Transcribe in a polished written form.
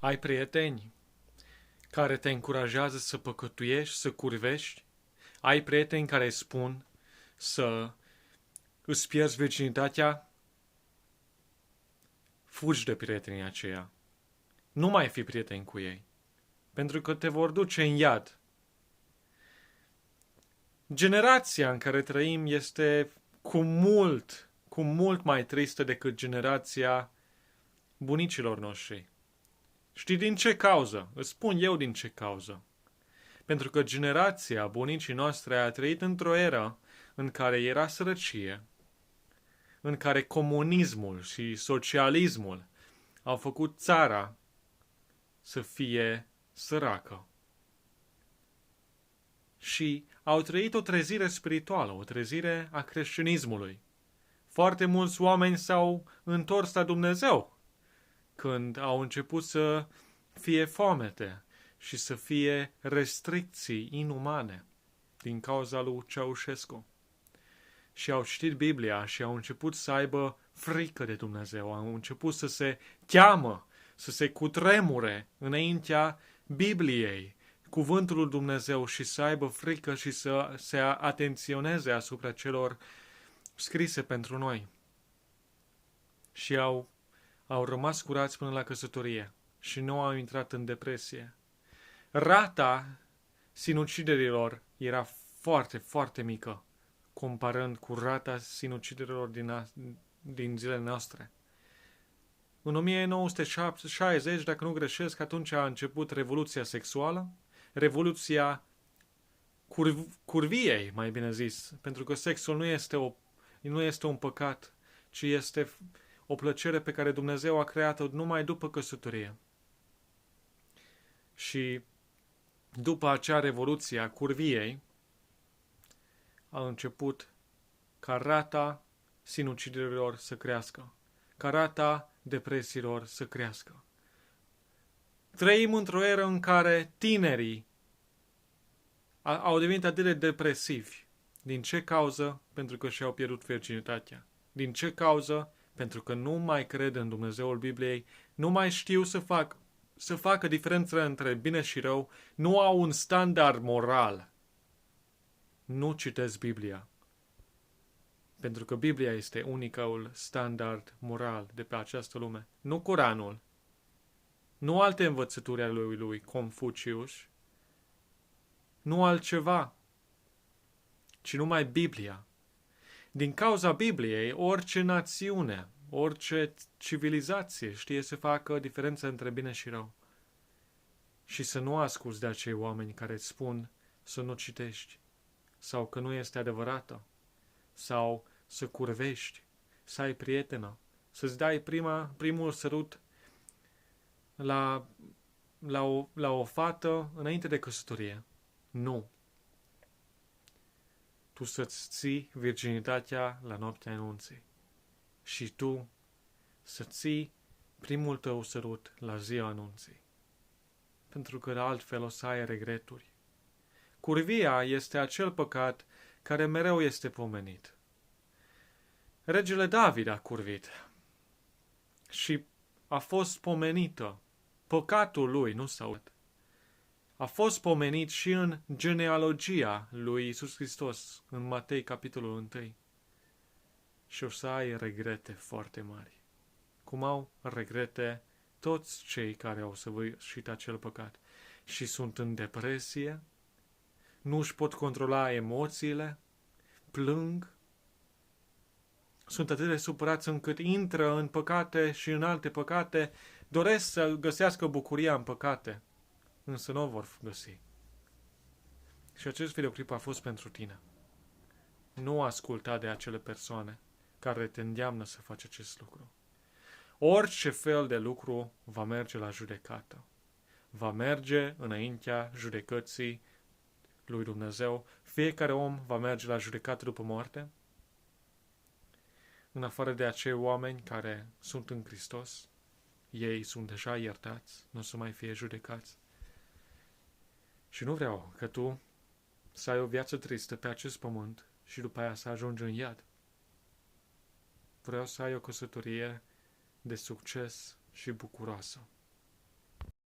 Ai prieteni care te încurajează să păcătuiești, să curvești? Ai prieteni care spun să îți pierzi virginitatea? Fugi de prietenii aceia. Nu mai fi prieten cu ei, pentru că te vor duce în iad. Generația în care trăim este cu mult mai tristă decât generația bunicilor noștri. Știi din ce cauză? Îți spun eu din ce cauză. Pentru că generația bunicii noastre a trăit într-o eră în care era sărăcie, în care comunismul și socialismul au făcut țara să fie săracă. Și au trăit o trezire spirituală, o trezire a creștinismului. Foarte mulți oameni s-au întors la Dumnezeu când au început să fie foamete și să fie restricții inumane din cauza lui Ceaușescu. Și au citit Biblia și au început să aibă frică de Dumnezeu, au început să se teamă, să se cutremure înaintea Bibliei, cuvântul lui Dumnezeu, și să aibă frică și să se atenționeze asupra celor scrise pentru noi. Și au rămas curați până la căsătorie și nu au intrat în depresie. Rata sinuciderilor era foarte, foarte mică, comparând cu rata sinuciderilor din zilele noastre. În 1960, dacă nu greșesc, atunci a început revoluția sexuală, revoluția curviei, mai bine zis, pentru că sexul nu este un păcat, ci este o plăcere pe care Dumnezeu a creat-o numai după căsătorie. Și după acea revoluție a curviei, a început ca rata sinuciderilor să crească, ca rata depresiilor să crească. Trăim într-o eră în care tinerii au devenit atât de depresivi. Din ce cauză? Pentru că și-au pierdut virginitatea. Din ce cauză? Pentru că nu mai cred în Dumnezeul Bibliei, nu mai știu să facă diferența între bine și rău, nu au un standard moral. Nu citesc Biblia. Pentru că Biblia este unicul standard moral de pe această lume. Nu Coranul, nu alte învățături ale lui Confucius, nu altceva, ci numai Biblia. Din cauza Bibliei, orice națiune, orice civilizație știe să facă diferența între bine și rău. Și să nu asculți de acei oameni care îți spun să nu citești, sau că nu este adevărată, sau să curvești, să ai prietenă, să-ți dai primul sărut la o fată înainte de căsătorie. Nu. Tu să-ți ții virginitatea la noaptea anunții. Și tu să ții primul tău sărut la ziua anunții. Pentru că altfel o să ai regreturi. Curvia este acel păcat care mereu este pomenit. Regele David a curvit și a fost pomenită. Păcatul lui nu s-a uitat. A fost pomenit și în genealogia lui Iisus Hristos, în Matei, capitolul 1. Și o să ai regrete foarte mari. Cum au regrete toți cei care au săvârșit acel păcat și sunt în depresie, nu își pot controla emoțiile, plâng, sunt atât de supărați încât intră în păcate și în alte păcate, doresc să găsească bucuria în păcate, însă nu o vor găsi. Și acest videoclip a fost pentru tine. Nu asculta de acele persoane care te îndeamnă să faci acest lucru. Orice fel de lucru va merge la judecată. Va merge înaintea judecății lui Dumnezeu. Fiecare om va merge la judecată după moarte. În afară de acei oameni care sunt în Hristos, ei sunt deja iertați, nu o să mai fie judecați. Și nu vreau că tu să ai o viață tristă pe acest pământ și după aia să ajungi în iad. Vreau să ai o căsătorie de succes și bucuroasă.